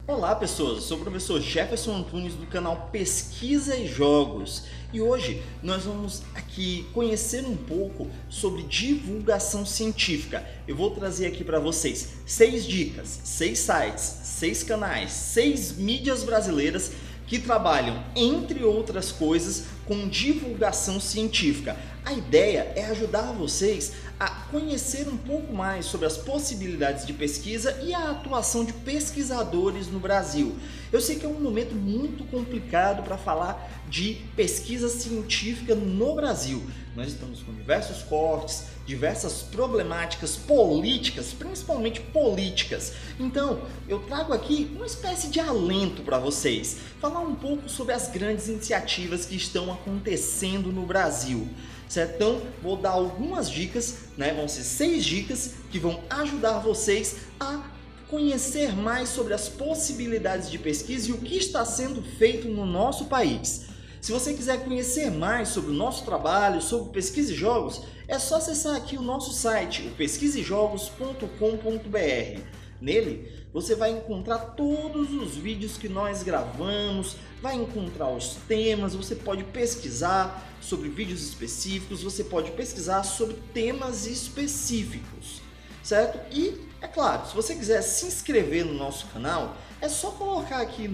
Olá pessoas, eu sou o professor Jefferson Antunes do canal Pesquisa e Jogos e hoje nós vamos aqui conhecer um pouco sobre divulgação científica. Eu vou trazer aqui para vocês 6 dicas, 6 sites, 6 canais, 6 mídias brasileiras que trabalham, entre outras coisas, com divulgação científica. A ideia é ajudar vocês a conhecer um pouco mais sobre as possibilidades de pesquisa e a atuação de pesquisadores no Brasil. Eu sei que é um momento muito complicado para falar de pesquisa científica no Brasil. Nós estamos com diversos cortes, diversas problemáticas políticas, principalmente políticas. Então, eu trago aqui uma espécie de alento para vocês, falar um pouco sobre as grandes iniciativas que estão acontecendo no Brasil. Certo? Então, vou dar algumas dicas, vão ser 6 dicas que vão ajudar vocês a conhecer mais sobre as possibilidades de pesquisa e o que está sendo feito no nosso país. Se você quiser conhecer mais sobre o nosso trabalho, sobre pesquisa e jogos, é só acessar aqui o nosso site, o pesquisejogos.com.br. Nele, você vai encontrar todos os vídeos que nós gravamos, vai encontrar os temas, você pode pesquisar sobre vídeos específicos, você pode pesquisar sobre temas específicos, certo? E, é claro, se você quiser se inscrever no nosso canal, é só colocar aqui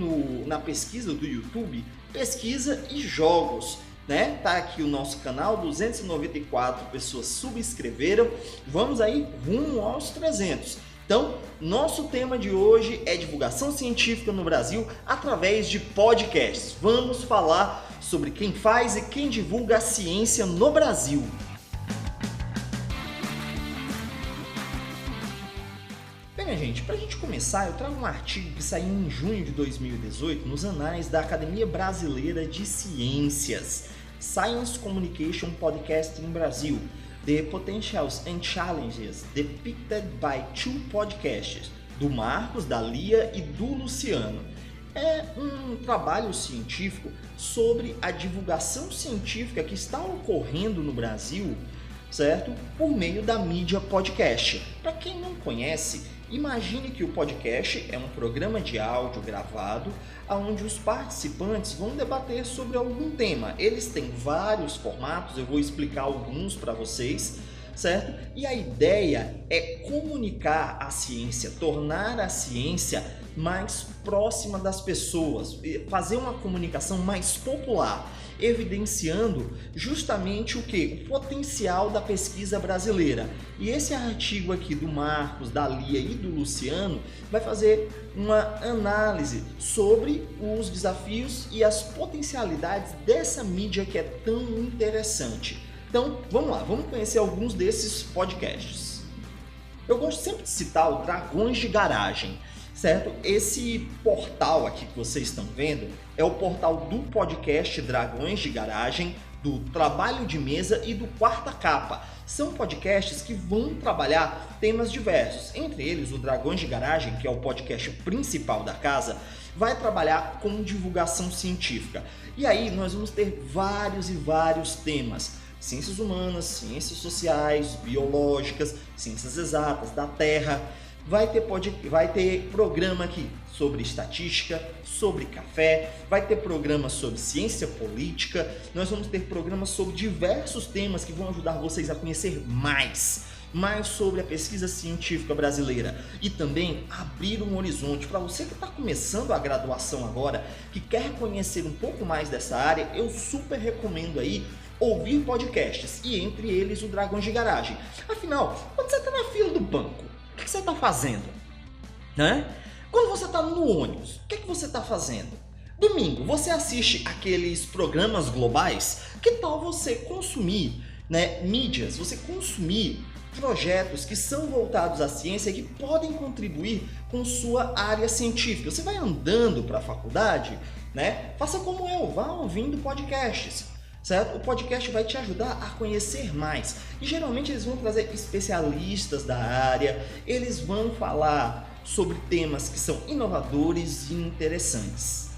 na pesquisa do YouTube, Pesquisa e Jogos. Tá aqui o nosso canal, 294 pessoas subscreveram, vamos aí rumo aos 300. Então, nosso tema de hoje é divulgação científica no Brasil através de podcasts. Vamos falar sobre quem faz e quem divulga a ciência no Brasil. Bem, gente, para a gente começar, eu trago um artigo que saiu em junho de 2018 nos anais da Academia Brasileira de Ciências, Science Communication Podcasting Brasil. The Potentials and Challenges Depicted by Two Podcasts, do Marcos, da Lia e do Luciano. É um trabalho científico sobre a divulgação científica que está ocorrendo no Brasil, certo? Por meio da mídia podcast. Para quem não conhece, imagine que o podcast é um programa de áudio gravado onde os participantes vão debater sobre algum tema. Eles têm vários formatos, eu vou explicar alguns para vocês, certo? E a ideia é comunicar a ciência, tornar a ciência mais próxima das pessoas, fazer uma comunicação mais popular, evidenciando justamente o potencial da pesquisa brasileira. E esse artigo aqui do Marcos, da Lia e do Luciano vai fazer uma análise sobre os desafios e as potencialidades dessa mídia que é tão interessante. Então, vamos lá, vamos conhecer alguns desses podcasts. Eu gosto sempre de citar o Dragões de Garagem, certo? Esse portal aqui que vocês estão vendo é o portal do podcast Dragões de Garagem, do Trabalho de Mesa e do Quarta Capa. São podcasts que vão trabalhar temas diversos. Entre eles, o Dragões de Garagem, que é o podcast principal da casa, vai trabalhar com divulgação científica. E aí nós vamos ter vários e vários temas. Ciências humanas, ciências sociais, biológicas, ciências exatas, da terra. Vai ter programa aqui sobre estatística, sobre café, vai ter programa sobre ciência política, nós vamos ter programas sobre diversos temas que vão ajudar vocês a conhecer mais sobre a pesquisa científica brasileira e também abrir um horizonte. Para você que está começando a graduação agora, que quer conhecer um pouco mais dessa área, eu super recomendo aí ouvir podcasts e entre eles o Dragões de Garagem. Afinal, quando você está na fila do banco, o que você está fazendo? Quando você está no ônibus, o que você está fazendo? Domingo, você assiste aqueles programas globais? Que tal você consumir mídias, você consumir projetos que são voltados à ciência e que podem contribuir com sua área científica? Você vai andando para a faculdade, faça como eu, vá ouvindo podcasts. Certo? O podcast vai te ajudar a conhecer mais e geralmente eles vão trazer especialistas da área, eles vão falar sobre temas que são inovadores e interessantes.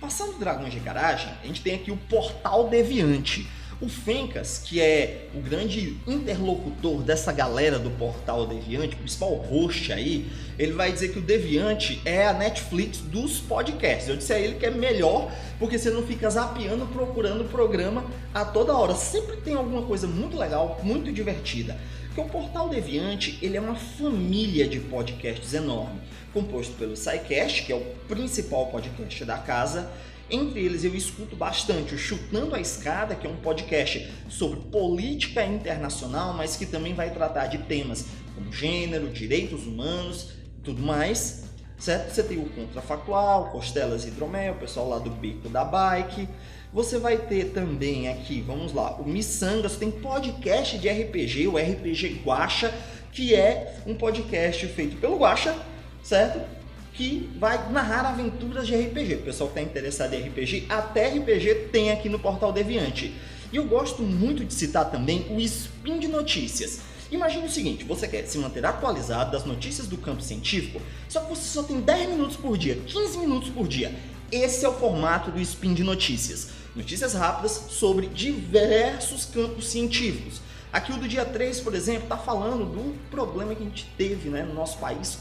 Passando do Dragões de Garagem, a gente tem aqui o Portal Deviante. O Fencas, que é o grande interlocutor dessa galera do Portal Deviante, o principal host aí, ele vai dizer que o Deviante é a Netflix dos podcasts. Eu disse a ele que é melhor, porque você não fica zapeando, procurando programa a toda hora. Sempre tem alguma coisa muito legal, muito divertida. Porque o Portal Deviante, ele é uma família de podcasts enorme, composto pelo SciCast, que é o principal podcast da casa. Entre eles eu escuto bastante o Chutando a Escada, que é um podcast sobre política internacional, mas que também vai tratar de temas como gênero, direitos humanos, tudo mais, certo? Você tem o Contrafactual, Costelas e Hidromel, o pessoal lá do Beco da Bike. Você vai ter também aqui, vamos lá, o Missangas, tem podcast de RPG, o RPG Guaxa, que é um podcast feito pelo Guaxa, certo? Que vai narrar aventuras de RPG. O pessoal que está interessado em RPG, até RPG tem aqui no Portal Deviante. E eu gosto muito de citar também o Spin de Notícias. Imagine o seguinte, você quer se manter atualizado das notícias do campo científico, só que você só tem 10 minutos por dia, 15 minutos por dia. Esse é o formato do Spin de Notícias. Notícias rápidas sobre diversos campos científicos. Aqui o do dia 3, por exemplo, está falando do problema que a gente teve, né, no nosso país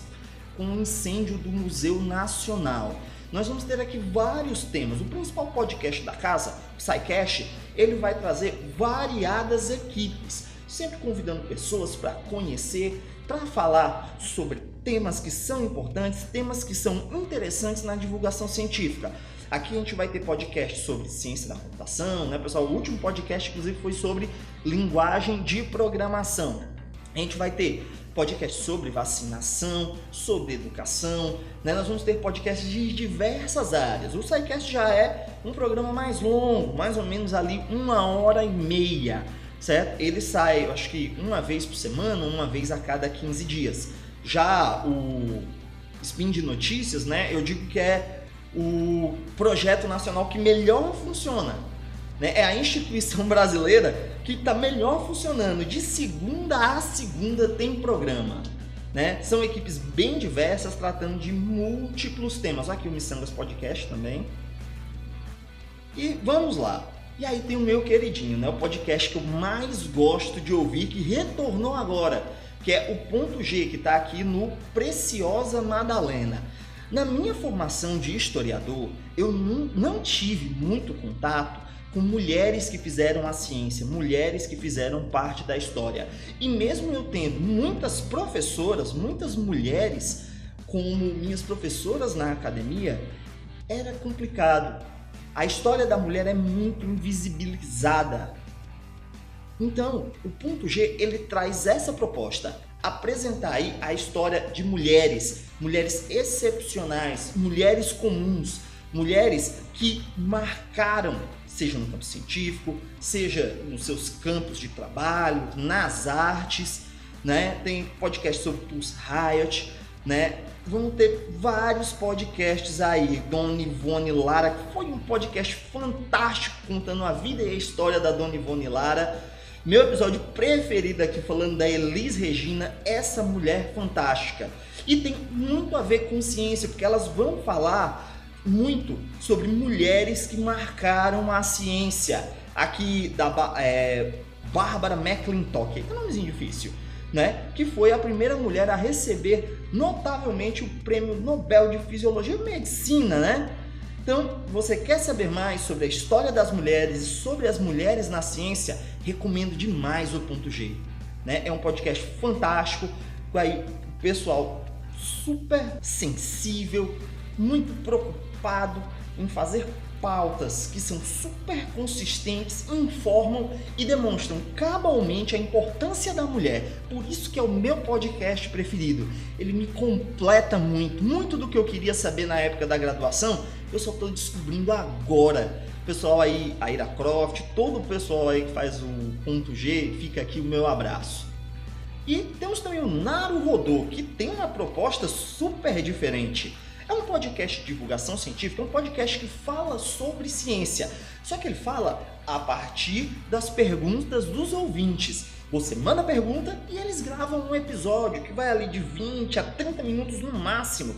com o incêndio do Museu Nacional. Nós vamos ter aqui vários temas. O principal podcast da casa, o SciCast, ele vai trazer variadas equipes, sempre convidando pessoas para conhecer, para falar sobre temas que são importantes, temas que são interessantes na divulgação científica. Aqui a gente vai ter podcast sobre ciência da computação, né, pessoal? O último podcast, inclusive, foi sobre linguagem de programação. A gente vai ter podcast sobre vacinação, sobre educação, né? Nós vamos ter podcasts de diversas áreas. O SciCast já é um programa mais longo, mais ou menos ali 1h30, certo? Ele sai, eu acho que uma vez por semana, uma vez a cada 15 dias. Já o Spin de Notícias, né? Eu digo que é o projeto nacional que melhor funciona. É a instituição brasileira que está melhor funcionando. De segunda a segunda tem programa, né? São equipes bem diversas, tratando de múltiplos temas. Aqui o Missangas Podcast também. E vamos lá. E aí tem o meu queridinho, né? O podcast que eu mais gosto de ouvir, que retornou agora, que é o Ponto G, que está aqui no Preciosa Madalena. Na minha formação de historiador, eu não tive muito contato com mulheres que fizeram a ciência, mulheres que fizeram parte da história. E mesmo eu tendo muitas professoras, muitas mulheres como minhas professoras na academia, era complicado. A história da mulher é muito invisibilizada. Então, o Ponto G, ele traz essa proposta, apresentar aí a história de mulheres, mulheres excepcionais, mulheres comuns, mulheres que marcaram, seja no campo científico, seja nos seus campos de trabalho, nas artes, né? Tem podcast sobre Pulse Riot, né? Vamos ter vários podcasts aí. Dona Ivone Lara, que foi um podcast fantástico contando a vida e a história da Dona Ivone Lara. Meu episódio preferido aqui, falando da Elis Regina, essa mulher fantástica. E tem muito a ver com ciência, porque elas vão falar muito sobre mulheres que marcaram a ciência. Aqui da Barbara McClintock, que é um nomezinho difícil, né? Que foi a primeira mulher a receber notavelmente o Prêmio Nobel de Fisiologia e Medicina, né? Então, você quer saber mais sobre a história das mulheres e sobre as mulheres na ciência? Recomendo demais o Ponto G, né? É um podcast fantástico, aí o pessoal super sensível, muito preocupado em fazer pautas que são super consistentes, informam e demonstram cabalmente a importância da mulher. Por isso que é o meu podcast preferido. Ele me completa muito do que eu queria saber na época da graduação, eu só estou descobrindo agora. O pessoal aí, a Ira Croft, todo o pessoal aí que faz o Ponto G, fica aqui o meu abraço. E temos também o Naruhodô, que tem uma proposta super diferente. É um podcast de divulgação científica, é um podcast que fala sobre ciência, só que ele fala a partir das perguntas dos ouvintes. Você manda a pergunta e eles gravam um episódio que vai ali de 20 a 30 minutos no máximo,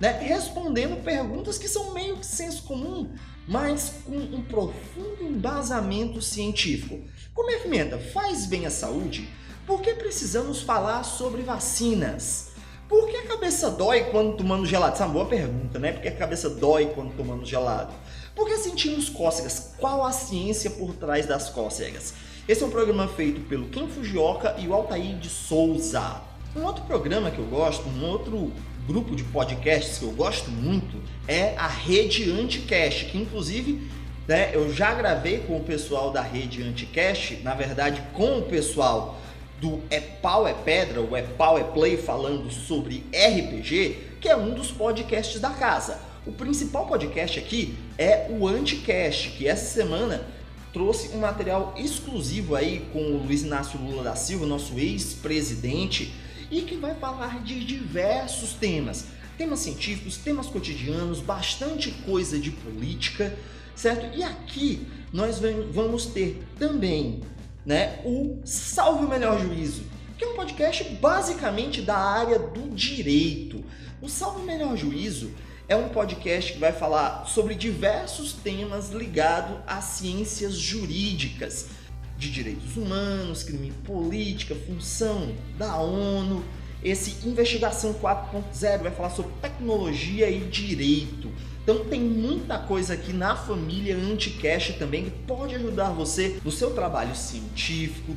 né, respondendo perguntas que são meio que senso comum, mas com um profundo embasamento científico. Comer pimenta faz bem à saúde? Por que precisamos falar sobre vacinas? Por que a cabeça dói quando tomamos gelado? Essa é uma boa pergunta, né? Por que a cabeça dói quando tomamos gelado? Por que sentimos cócegas? Qual a ciência por trás das cócegas? Esse é um programa feito pelo Ken Fujioka e o Altair de Souza. Um outro programa que eu gosto, um outro grupo de podcasts que eu gosto muito é a Rede Anticast, que inclusive, né, eu já gravei com o pessoal da Rede Anticast, na verdade com o pessoal do É Pau é Pedra, o É Pau é Play, falando sobre RPG, que é um dos podcasts da casa. O principal podcast aqui é o Anticast, que essa semana trouxe um material exclusivo aí com o Luiz Inácio Lula da Silva, nosso ex-presidente, e que vai falar de diversos temas. Temas científicos, temas cotidianos, bastante coisa de política, certo? E aqui nós vamos ter também, né, o Salve o Melhor Juízo, que é um podcast basicamente da área do direito. O Salve o Melhor Juízo é um podcast que vai falar sobre diversos temas ligados às ciências jurídicas, de direitos humanos, crime política, função da ONU. Esse Investigação 4.0 vai falar sobre tecnologia e direito. Então tem muita coisa aqui na família Anticast também que pode ajudar você no seu trabalho científico,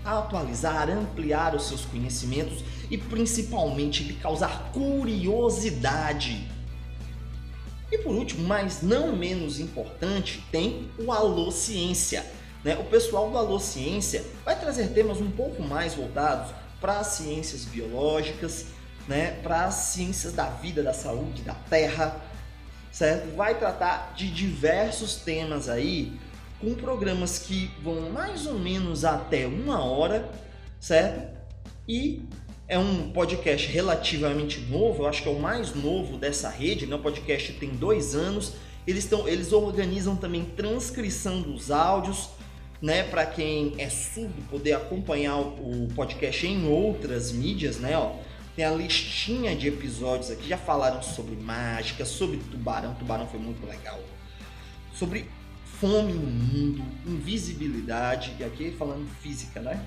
a atualizar, ampliar os seus conhecimentos e principalmente lhe causar curiosidade. E por último, mas não menos importante, tem o Alô Ciência. O pessoal do Alô Ciência vai trazer temas um pouco mais voltados para as ciências biológicas, para as ciências da vida, da saúde, da terra, certo? Vai tratar de diversos temas aí, com programas que vão mais ou menos até 1 hora, certo? E é um podcast relativamente novo, eu acho que é o mais novo dessa rede, né? O podcast tem 2 anos, eles organizam também transcrição dos áudios, né, para quem é surdo poder acompanhar o podcast em outras mídias, né, ó. Tem a listinha de episódios aqui, já falaram sobre mágica, sobre tubarão foi muito legal, sobre fome no mundo, invisibilidade, e aqui falando física, né,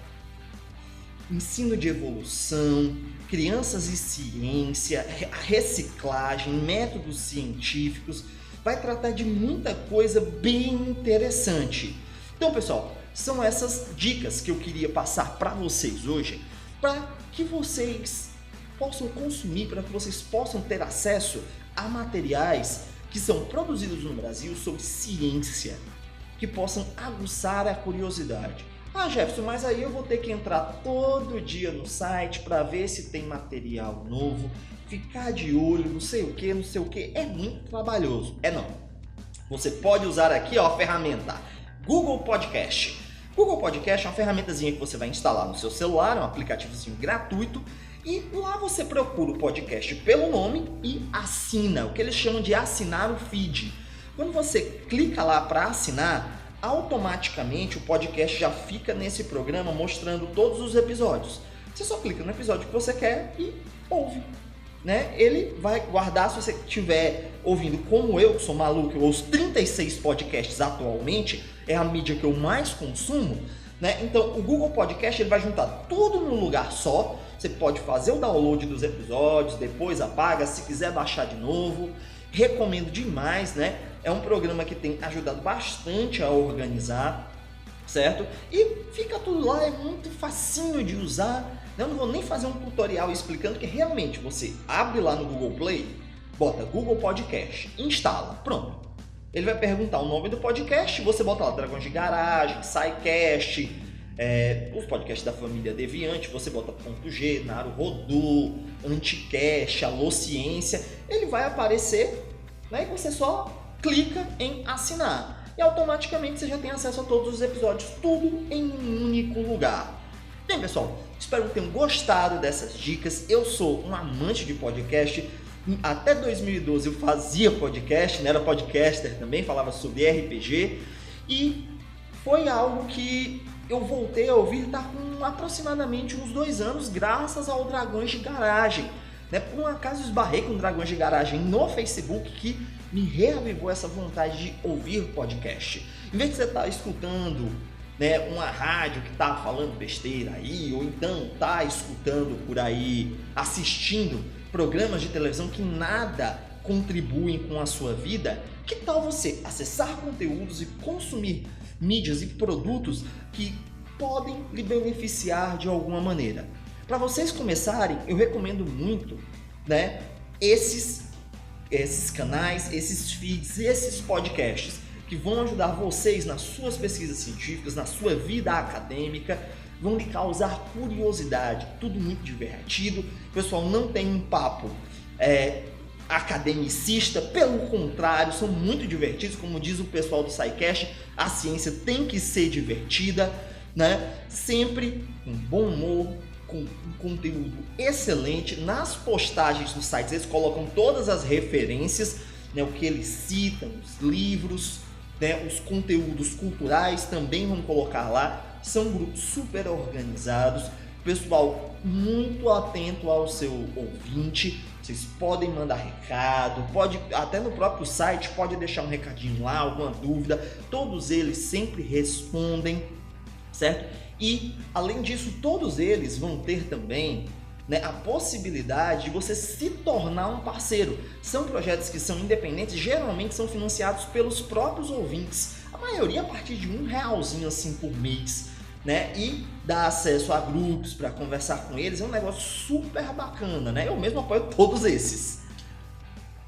ensino de evolução, crianças e ciência, a reciclagem, métodos científicos, vai tratar de muita coisa bem interessante. Então, pessoal, são essas dicas que eu queria passar para vocês hoje, para que vocês possam consumir, para que vocês possam ter acesso a materiais que são produzidos no Brasil sobre ciência, que possam aguçar a curiosidade. Ah, Jefferson, mas aí eu vou ter que entrar todo dia no site para ver se tem material novo, ficar de olho, não sei o que, é muito trabalhoso. Não. Você pode usar aqui, ó, a ferramenta Google Podcast. Google Podcast é uma ferramentazinha que você vai instalar no seu celular, é um aplicativozinho gratuito, e lá você procura o podcast pelo nome e assina, o que eles chamam de assinar o feed. Quando você clica lá para assinar, automaticamente o podcast já fica nesse programa mostrando todos os episódios. Você só clica no episódio que você quer e ouve. Ele vai guardar, se você estiver ouvindo como eu, que sou maluco, eu ouço 36 podcasts atualmente, é a mídia que eu mais consumo, Então o Google Podcast ele vai juntar tudo num lugar só, você pode fazer o download dos episódios, depois apaga, se quiser baixar de novo, recomendo demais, É um programa que tem ajudado bastante a organizar, certo? E fica tudo lá, é muito facinho de usar. Eu não vou nem fazer um tutorial explicando, que realmente você abre lá no Google Play, bota Google Podcast, instala, pronto. Ele vai perguntar o nome do podcast, você bota lá Dragões de Garagem, SciCast, os podcasts da família Deviante, você bota .g, Naruhodô, Anticast, Alô Ciência, ele vai aparecer, e você só clica em assinar. E automaticamente você já tem acesso a todos os episódios, tudo em um único lugar. Bem, pessoal, espero que tenham gostado dessas dicas. Eu sou um amante de podcast. Até 2012 eu fazia podcast, era podcaster também, falava sobre RPG. E foi algo que eu voltei a ouvir, com aproximadamente uns 2 anos, graças ao Dragões de Garagem. né? Por um acaso esbarrei com Dragões de Garagem no Facebook, que me reavivou essa vontade de ouvir podcast. Em vez de você estar escutando, né, uma rádio que tá falando besteira aí, ou então tá escutando por aí, assistindo programas de televisão que nada contribuem com a sua vida, que tal você acessar conteúdos e consumir mídias e produtos que podem lhe beneficiar de alguma maneira? Para vocês começarem, eu recomendo muito, né, esses canais, esses feeds, esses podcasts que vão ajudar vocês nas suas pesquisas científicas, na sua vida acadêmica, vão lhe causar curiosidade, tudo muito divertido. O pessoal não tem um papo academicista, pelo contrário, são muito divertidos, como diz o pessoal do SciCast, a ciência tem que ser divertida, né? Sempre com bom humor, com um conteúdo excelente. Nas postagens dos sites eles colocam todas as referências, né, o que eles citam, os livros, né, os conteúdos culturais também vão colocar lá. São grupos super organizados, pessoal muito atento ao seu ouvinte. Vocês podem mandar recado, pode até no próprio site, pode deixar um recadinho lá, alguma dúvida, todos eles sempre respondem, certo? E além disso, todos eles vão ter também, né, a possibilidade de você se tornar um parceiro. São projetos que são independentes, geralmente são financiados pelos próprios ouvintes, a maioria a partir de R$1 assim por mês, né? E dá acesso a grupos para conversar com eles, é um negócio super bacana, né? Eu mesmo apoio todos esses,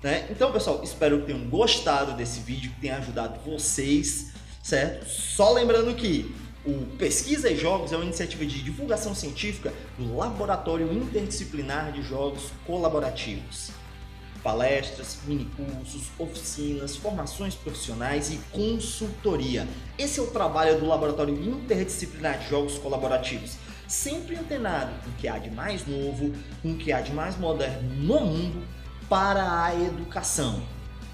né? Então, pessoal, espero que tenham gostado desse vídeo, que tenha ajudado vocês, certo? Só lembrando que o Pesquisa e Jogos é uma iniciativa de divulgação científica do Laboratório Interdisciplinar de Jogos Colaborativos. Palestras, minicursos, oficinas, formações profissionais e consultoria. Esse é o trabalho do Laboratório Interdisciplinar de Jogos Colaborativos. Sempre antenado com o que há de mais novo, com o que há de mais moderno no mundo para a educação.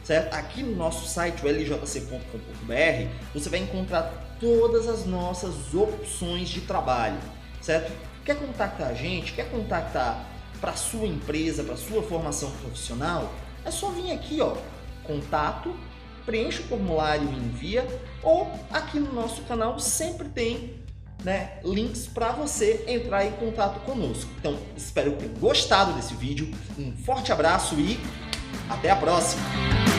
Certo? Aqui no nosso site, o ljc.com.br, você vai encontrar todas as nossas opções de trabalho. Certo? Quer contactar a gente? Quer contactar para sua empresa, para sua formação profissional? É só vir aqui, ó, contato, preenche o formulário e envia, ou aqui no nosso canal sempre tem, né, links para você entrar em contato conosco. Então, espero que tenham gostado desse vídeo, um forte abraço e até a próxima!